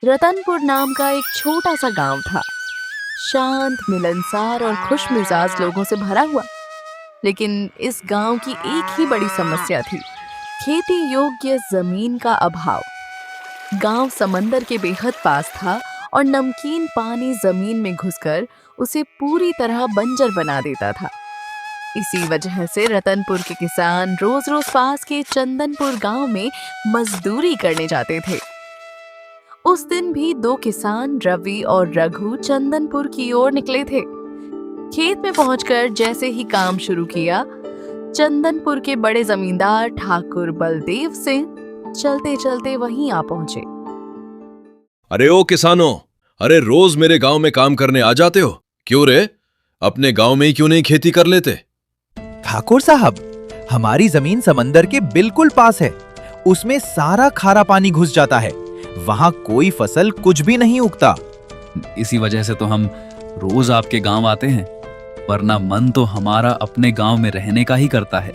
रतनपुर नाम का एक छोटा सा गांव था। शांत, मिलनसार और खुश मिजाज लोगों से भरा हुआ। लेकिन इस गांव की एक ही बड़ी समस्या थी, खेती योग्य जमीन का अभाव। गांव समंदर के बेहद पास था और नमकीन पानी जमीन में घुसकर उसे पूरी तरह बंजर बना देता था। इसी वजह से रतनपुर के किसान रोज रोज पास के चंदनपुर गांव में मजदूरी करने जाते थे। उस दिन भी दो किसान रवि और रघु चंदनपुर की ओर निकले थे। खेत में पहुंचकर जैसे ही काम शुरू किया, चंदनपुर के बड़े जमींदार ठाकुर बलदेव सिंह चलते चलते वहीं आ पहुंचे। अरे ओ किसानों, अरे रोज मेरे गांव में काम करने आ जाते हो, क्यों रे? अपने गांव में ही क्यों नहीं खेती कर लेते? ठाकुर साहब, हमारी जमीन समंदर के बिल्कुल पास है। उसमें सारा खारा पानी घुस जाता है। वहां कोई फसल कुछ भी नहीं उगता। इसी वजह से तो हम रोज आपके गांव आते हैं, वरना मन तो हमारा अपने गांव में रहने का ही करता है।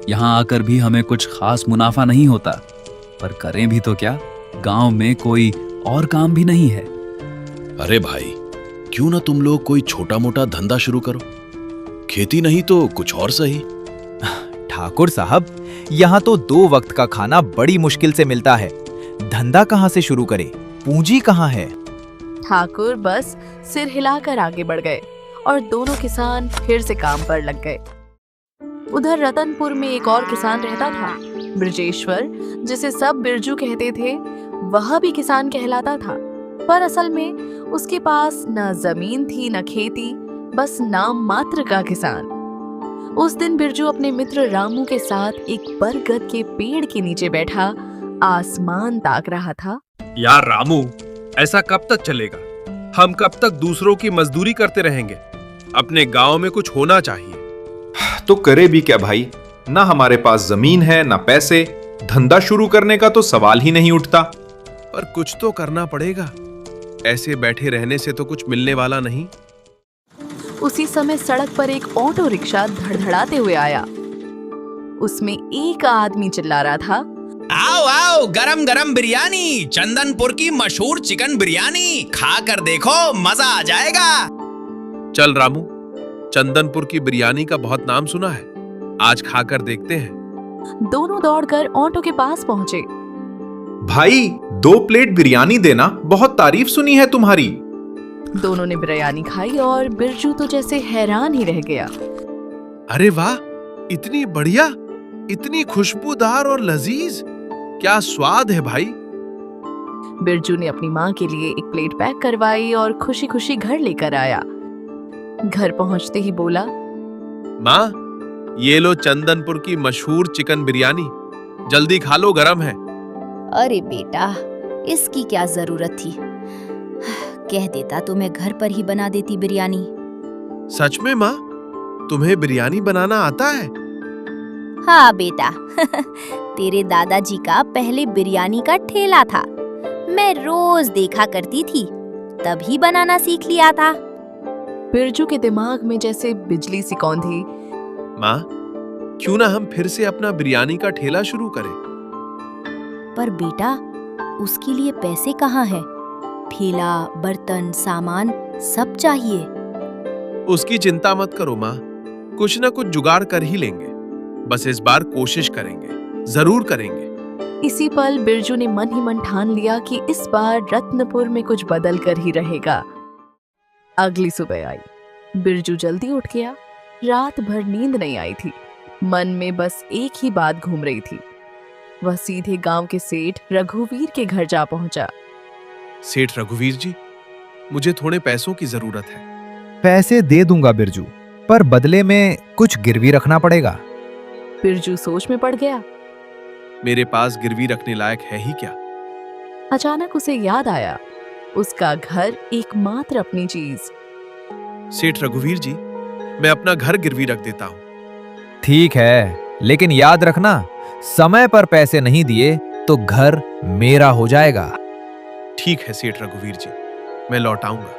यहाँ आकर भी हमें कुछ खास मुनाफा नहीं होता, पर करें भी तो क्या, गांव में कोई और काम भी नहीं है। अरे भाई, क्यों ना तुम लोग कोई छोटा मोटा धंधा शुरू करो, खेती नहीं तो कुछ और सही। ठाकुर साहब, यहाँ तो 2 वक्त का खाना बड़ी मुश्किल से मिलता है। धंधा कहाँ से शुरू करें? पूंजी कहाँ है? ठाकुर बस सिर हिलाकर आगे बढ़ गए और दोनों किसान फिर से काम पर लग गए। उधर रतनपुर में एक और किसान रहता था, ब्रजेश्वर, जिसे सब बिरजू कहते थे। वह भी किसान कहलाता था, पर असल में उसके पास न जमीन थी न खेती, बस नाम मात्र का किसान। उस दिन बिरजू अपने मित्र रामू के साथ एक बरगद के पेड़ के नीचे बैठा आसमान ताक रहा था। यार रामू, ऐसा कब तक चलेगा? हम कब तक दूसरों की मजदूरी करते रहेंगे? अपने गांव में कुछ होना चाहिए। तो करे भी क्या भाई? ना हमारे पास जमीन है ना पैसे, धंधा शुरू करने का तो सवाल ही नहीं उठता। पर कुछ तो करना पड़ेगा, ऐसे बैठे रहने से तो कुछ मिलने वाला नहीं। उसी समय सड़क पर एक ऑटो रिक्शा धड़धड़ाते हुए आया। उसमें एक आदमी चिल्ला रहा था, आओ आओ, गरम गरम बिरयानी, चंदनपुर की मशहूर चिकन बिरयानी, खा कर देखो, मजा आ जाएगा। चल रामू, चंदनपुर की बिरयानी का बहुत नाम सुना है, आज खाकर देखते हैं। दोनों दौड़कर ऑटो के पास पहुंचे। भाई 2 प्लेट बिरयानी देना, बहुत तारीफ सुनी है तुम्हारी। दोनों ने बिरयानी खाई और बिरजू तो जैसे हैरान ही रह गया। अरे वाह, इतनी बढ़िया, इतनी खुशबूदार और लजीज, क्या स्वाद है भाई। बिरजू ने अपनी माँ के लिए एक प्लेट पैक करवाई और खुशी खुशी घर लेकर आया। घर पहुंचते ही बोला, माँ, ये लो चंदनपुर की मशहूर चिकन बिरयानी, जल्दी खा लो, गरम है। अरे बेटा, इसकी क्या जरूरत थी? कह देता तो मैं घर पर ही बना देती बिरयानी। सच में माँ, तुम्हें बिरयानी बनाना आता है? हाँ बेटा, तेरे दादाजी का पहले बिरयानी का ठेला था, मैं रोज देखा करती थी, तभी बनाना सीख लिया था। बिरजू के दिमाग में जैसे बिजली सी कौंधी। माँ, क्यों ना हम फिर से अपना बिरयानी का ठेला शुरू करें? पर बेटा, उसके लिए पैसे कहाँ है? ठेला, बर्तन, सामान सब चाहिए। उसकी चिंता मत करो माँ, कुछ ना कुछ जुगाड़ कर ही लेंगे। बस इस बार कोशिश करेंगे, जरूर करेंगे। इसी पल बिरजू ने मन ही मन ठान लिया कि इस बार रत्नपुर में कुछ बदल कर ही रहेगा। अगली सुबह आई। बिरजू जल्दी उठ गया। रात भर नींद नहीं आई थी। मन में बस एक ही बात घूम रही थी। वह सीधे गांव के सेठ रघुवीर के घर जा पहुंचा। सेठ रघुवीर जी, मुझे थोड़े पैसों की जरूरत है। पैसे दे दूंगा बिरजू, पर बदले में कुछ गिरवी रखना पड़ेगा। बिरजू सोच में पड़ गया। मेरे पास गिरवी रखने लायक है ही क्या? अचानक उसे याद आया, उसका घर एकमात्र अपनी चीज। सेठ रघुवीर जी, मैं अपना घर गिरवी रख देता हूँ। ठीक है, लेकिन याद रखना, समय पर पैसे नहीं दिए तो घर मेरा हो जाएगा। ठीक है सेठ रघुवीर जी, मैं लौटाऊंगा।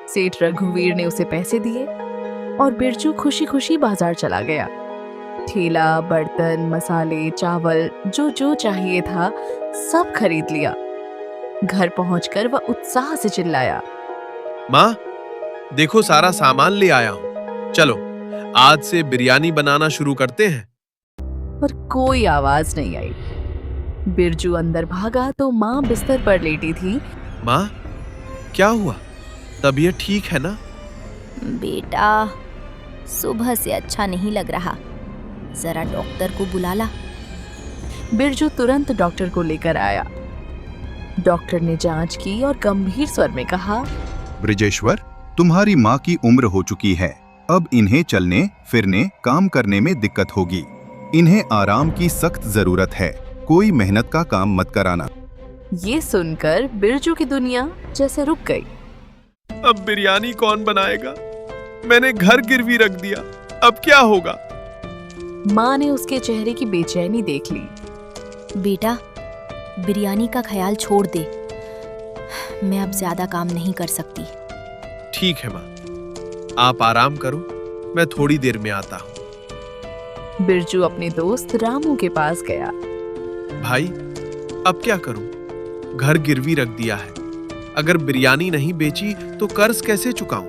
सेठ रघुवीर ने उसे पैसे दिए और बिरजू खुशी खुशी बाजार चला गया। ठेला, बर्तन, मसाले, चावल, जो जो चाहिए था सब खरीद लिया। घर पहुंचकर वह उत्साह से चिल्लाया, माँ, देखो सारा सामान ले आया हूँ। चलो आज से बिरयानी बनाना शुरू करते हैं। पर कोई आवाज नहीं आई। बिरजू अंदर भागा तो माँ बिस्तर पर लेटी थी। माँ, क्या हुआ? तबीयत ठीक है ना? बेटा, सुबह से अच्छा नहीं लग रहा, जरा डॉक्टर को बुला ला। बिरजू तुरंत डॉक्टर को लेकर आया। डॉक्टर ने जांच की और गंभीर स्वर में कहा, ब्रिजेश्वर, तुम्हारी माँ की उम्र हो चुकी है। अब इन्हें चलने फिरने काम करने में दिक्कत होगी। इन्हें आराम की सख्त जरूरत है। कोई मेहनत का काम मत कराना। ये सुनकर बिरजू की दुनिया जैसे रुक गई। अब बिरयानी कौन बनाएगा? मैंने घर गिरवी रख दिया, अब क्या होगा? माँ ने उसके चेहरे की बेचैनी देख ली। बेटा, बिरयानी का ख्याल छोड़ दे। मैं अब ज्यादा काम नहीं कर सकती। ठीक है माँ, आप आराम करो, मैं थोड़ी देर में आता हूँ। बिरजू अपने दोस्त रामू के पास गया। भाई, अब क्या करूं? घर गिरवी रख दिया है। अगर बिरयानी नहीं बेची तो कर्ज कैसे चुकाऊं?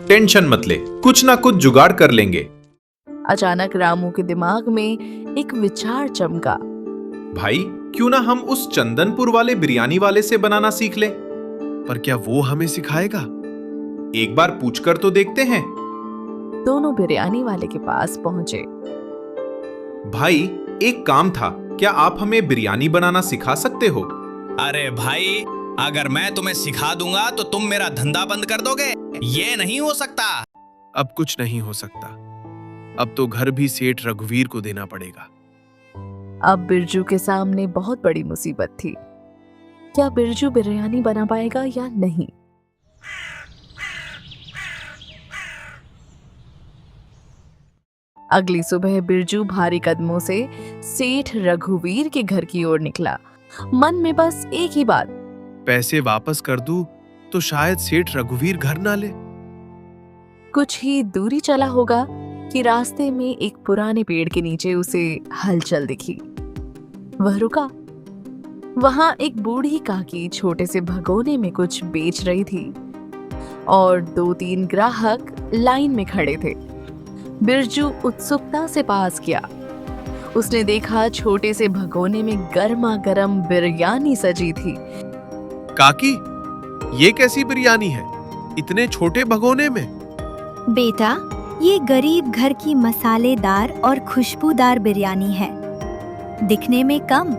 टेंशन मत ले, कुछ ना कुछ जुगाड़ कर लेंगे। अचानक रामू के दिमाग में एक विचार चमका। भाई, क्यों ना हम उस चंदनपुर वाले बिरयानी वाले से बनाना सीख ले? पर क्या वो हमें सिखाएगा? एक बार पूछकर तो देखते हैं। दोनों बिरयानी वाले के पास पहुंचे। भाई, एक काम था, क्या आप हमें बिरयानी बनाना सिखा सकते हो? अरे भाई, अगर मैं तुम्हें सिखा दूंगा तो तुम मेरा धंधा बंद कर दोगे। ये नहीं हो सकता। अब कुछ नहीं हो सकता। अब तो घर भी सेठ रघुवीर को देना पड़ेगा। अब बिरजू के सामने बहुत बड़ी मुसीबत थी। क्या बिरजू बिरयानी बना पाएगा या नहीं? अगली सुबह बिरजू भारी कदमों से सेठ रघुवीर के घर की ओर निकला। मन में बस एक ही बात, पैसे वापस कर दूं तो शायद सेठ रघुवीर घर ना ले। कुछ ही दूरी चला होगा कि रास्ते में एक पुराने पेड़ के नीचे उसे हलचल दिखी। वह रुका। वहां एक बूढ़ी काकी छोटे से भगोने में कुछ बेच रही थी और 2-3 ग्राहक लाइन में खड़े थे। बिरजू उत्सुकता से पास गया। उसने देखा छोटे से भगोने में गर्मा गर्म बिरयानी सजी थी। काकी, ये कैसी बिरयानी है इतने छोटे भगोने में? बेटा, ये गरीब घर की मसालेदार और खुशबूदार बिरयानी है। दिखने में कम,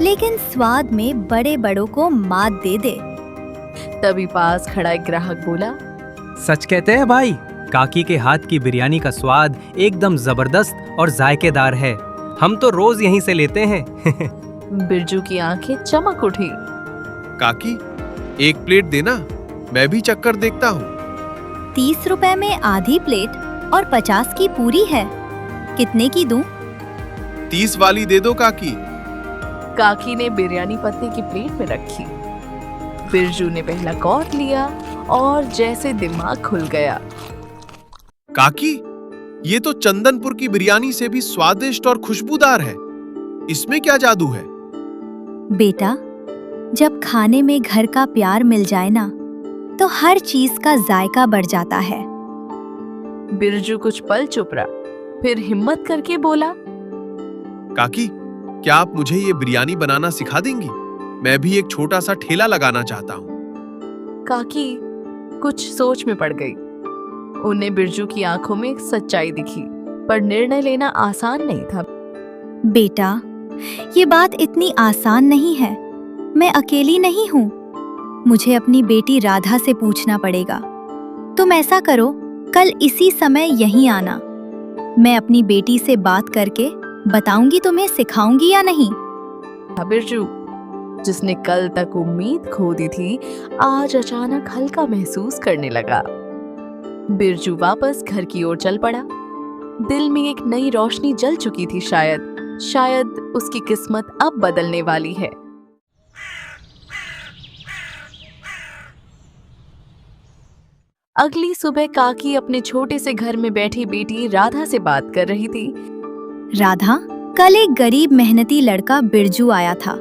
लेकिन स्वाद में बड़े बड़ों को मात दे दे। तभी पास खड़ा एक ग्राहक बोला, सच कहते हैं भाई, काकी के हाथ की बिरयानी का स्वाद एकदम जबरदस्त और जायकेदार है। हम तो रोज यहीं से लेते हैं। बिरजू की आंखें चमक उठी। काकी, एक प्लेट देना, मैं भी चक्कर देखता हूँ। 30 रुपए में आधी प्लेट और 50 की पूरी है। कितने की दूं? 30 वाली दे दो काकी। काकी ने बिरयानी पत्ते की प्लेट में रखी। बिरजू ने पहला कौर लिया और जैसे दिमाग खुल गया। काकी, ये तो चंदनपुर की बिरयानी से भी स्वादिष्ट और खुशबूदार है। इसमें क्या जादू है? बेटा, जब खाने में घर का प्यार मिल जाए ना, तो हर चीज का जायका बढ़ जाता है। बिरजू कुछ पल चुप रहा, फिर हिम्मत करके बोला, काकी, क्या आप मुझे ये बिरयानी बनाना सिखा देंगी? मैं भी एक छोटा सा ठेला लगाना चाहता हूँ। काकी कुछ सोच में पड़ गई। उन्हें बिरजू की आंखों में सच्चाई दिखी, पर निर्णय लेना आसान नहीं था। बेटा, ये बात इतनी आसान नहीं है। मैं अकेली नहीं हूँ। मुझे अपनी बेटी राधा से पूछना पड़ेगा। तुम ऐसा करो, कल इसी समय यहीं आना। मैं अपनी बेटी से बात करके बताऊंगी तुम्हें सिखाऊंगी या नहीं। बिरजू, जिसने कल तक उम्मीद खो दी थी, आज अचानक हल्का महसूस करने लगा। बिरजू वापस घर की ओर चल पड़ा। दिल में एक नई रोशनी जल चुकी थी। शायद उसकी किस्मत अब बदलने वाली है। अगली सुबह काकी अपने छोटे से घर में बैठी बेटी राधा से बात कर रही थी। राधा, कल एक गरीब मेहनती लड़का बिरजू आया था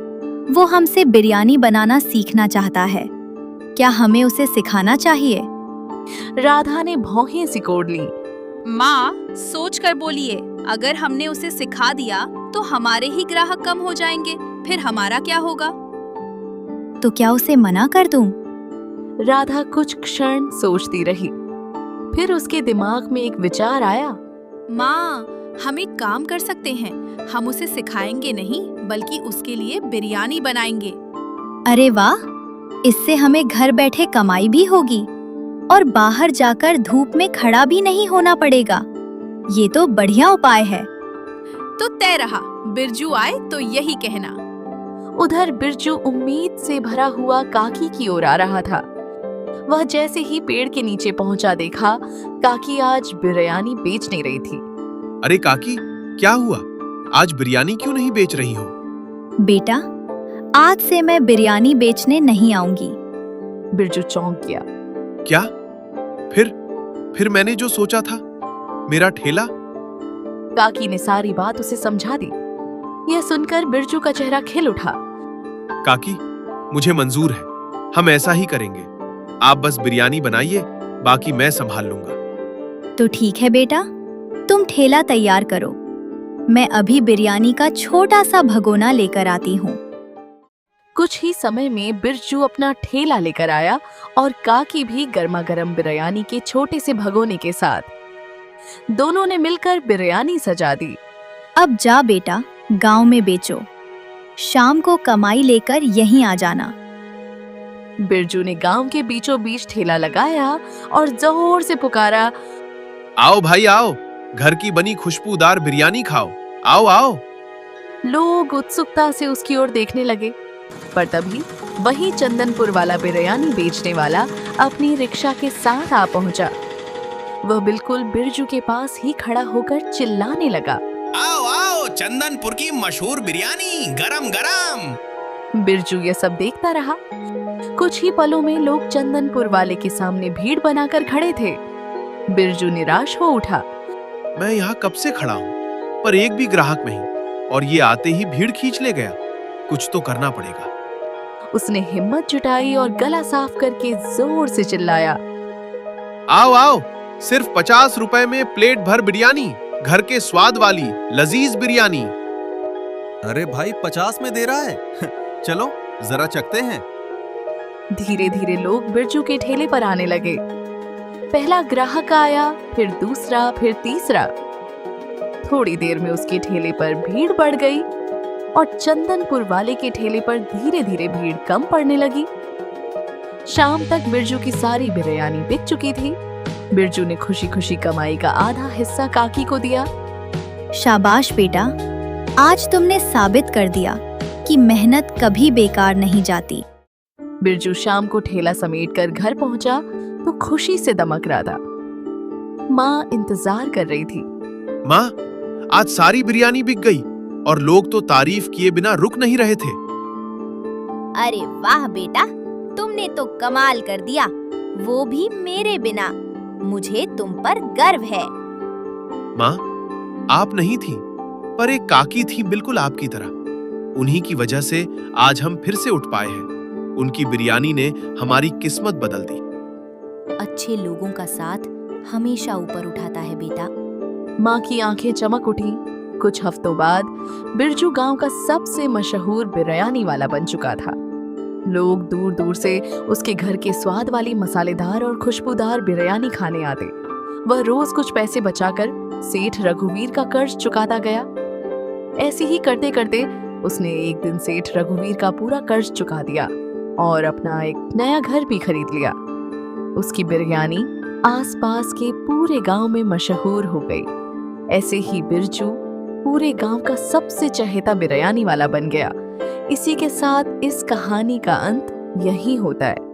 वो हमसे बिरयानी बनाना सीखना चाहता है। क्या हमें उसे सिखाना चाहिए? राधा ने भौहें सिकोड़ ली। माँ, सोच कर बोलिए, अगर हमने उसे सिखा दिया तो हमारे ही ग्राहक कम हो जाएंगे, फिर हमारा क्या होगा? तो क्या उसे मना कर दूं? राधा कुछ क्षण सोचती रही। फिर उसके दिमाग में एक विचार आया। माँ, हम एक काम कर सकते हैं, हम उसे सिखाएंगे नहीं बल्कि उसके लिए बिरयानी बनाएंगे। अरे वाह, इससे हमें घर बैठे कमाई भी होगी और बाहर जाकर धूप में खड़ा भी नहीं होना पड़ेगा। ये तो बढ़िया उपाय है। तो तय रहा, बिरजू आए तो यही कहना। उधर बिरजू उम्मीद से भरा हुआ काकी की ओर आ रहा था। वह जैसे ही पेड़ के नीचे पहुंचा देखा, काकी आज बिरयानी बेच नहीं रही थी। अरे काकी, क्या हुआ? आज बिरयानी क्यों नहीं बेच रही हो? बेटा, आज से मैं बिरयानी बेचने नहीं आऊंगी। बिरजू चौंक गया। क्या? फिर मैंने जो सोचा था, मेरा ठेला? काकी ने सारी बात उसे समझा दी। यह सुनकर बिरजू का चेहरा खिल उठा। काकी, मुझे मंजूर है, हम ऐसा ही करेंगे। आप बस बिरयानी बनाइए, बाकी मैं संभाल लूंगा। तो ठीक है बेटा, तुम ठेला तैयार करो। मैं अभी बिरयानी का छोटा सा भगोना लेकर आती हूँ। कुछ ही समय में बिरजू अपना ठेला लेकर आया और काकी भी गर्मा गर्म बिरयानी के छोटे से भगोने के साथ। दोनों ने मिलकर बिरयानी सजा दी। अब जा बेटा, गांव में बेचो। शाम को कमाई लेकर यहीं आ जाना। बिरजू ने गांव के बीचों बीच ठेला लगाया और जोर से पुकारा, आओ भाई आओ, घर की बनी खुशबूदार बिरयानी खाओ, आओ आओ। लोग उत्सुकता से उसकी ओर देखने लगे, पर तभी वही चंदनपुर वाला बिरयानी बेचने वाला अपनी रिक्शा के साथ आ पहुंचा। वह बिल्कुल बिरजू के पास ही खड़ा होकर चिल्लाने लगा, आओ आओ, चंदनपुर की मशहूर बिरयानी गरम गरम। बिरजू ये सब देखता रहा। कुछ ही पलों में लोग चंदनपुर वाले के सामने भीड़ बनाकर खड़े थे। बिरजू निराश हो उठा। मैं यहाँ कब से खड़ा हूँ, पर एक भी ग्राहक नहीं, और ये आते ही भीड़ खींच ले गया। कुछ तो करना पड़ेगा। उसने हिम्मत जुटाई और गला साफ करके जोर से चिल्लाया, आओ आओ, सिर्फ 50 रुपए में प्लेट भर बिरयानी, घर के स्वाद वाली लजीज बिरयानी। अरे भाई, 50 में दे रहा है। चलो जरा चखते हैं। धीरे धीरे लोग बिरजू के ठेले पर आने लगे। पहला ग्राहक आया, फिर दूसरा, फिर तीसरा। थोड़ी देर में उसके ठेले पर भीड़ बढ़ गई और चंदनपुर वाले के ठेले पर धीरे धीरे भीड़ कम पड़ने लगी। शाम तक बिरजू की सारी बिरयानी बिक चुकी थी। बिरजू ने खुशी खुशी कमाई का आधा हिस्सा काकी को दिया। शाबाश बेटा, आज तुमने साबित कर दिया कि मेहनत कभी बेकार नहीं जाती। बिरजू शाम को ठेला समेटकर घर पहुंचा तो खुशी से दमक रहा था। माँ इंतजार कर रही थी। माँ, आज सारी बिरयानी बिक गई और लोग तो तारीफ किए बिना रुक नहीं रहे थे। अरे वाह बेटा, तुमने तो कमाल कर दिया, वो भी मेरे बिना। मुझे तुम पर गर्व है। माँ, आप नहीं थी, पर एक काकी थी बिल्कुल आपकी तरह। उन्हीं की वजह से आज हम फिर से उठ पाए हैं। उनकी बिरयानी ने हमारी किस्मत बदल दी। अच्छे लोगों का साथ हमेशा ऊपर उठाता है बेटा। माँ की आंखें चमक उठी। कुछ हफ्तों बाद बिरजू गांव का सबसे मशहूर बिरयानी वाला बन चुका था। लोग दूर दूर से उसके घर के स्वाद वाली मसालेदार और खुशबूदार बिरयानी खाने आते। वह रोज कुछ पैसे बचाकर सेठ रघुवीर का कर्ज चुकाता गया। ऐसे ही करते करते उसने एक दिन सेठ रघुवीर का पूरा कर्ज चुका दिया और अपना एक नया घर भी खरीद लिया। उसकी बिरयानी आसपास के पूरे गांव में मशहूर हो गई। ऐसे ही बिरजू पूरे गांव का सबसे चहेता बिरयानी वाला बन गया। इसी के साथ इस कहानी का अंत यही होता है।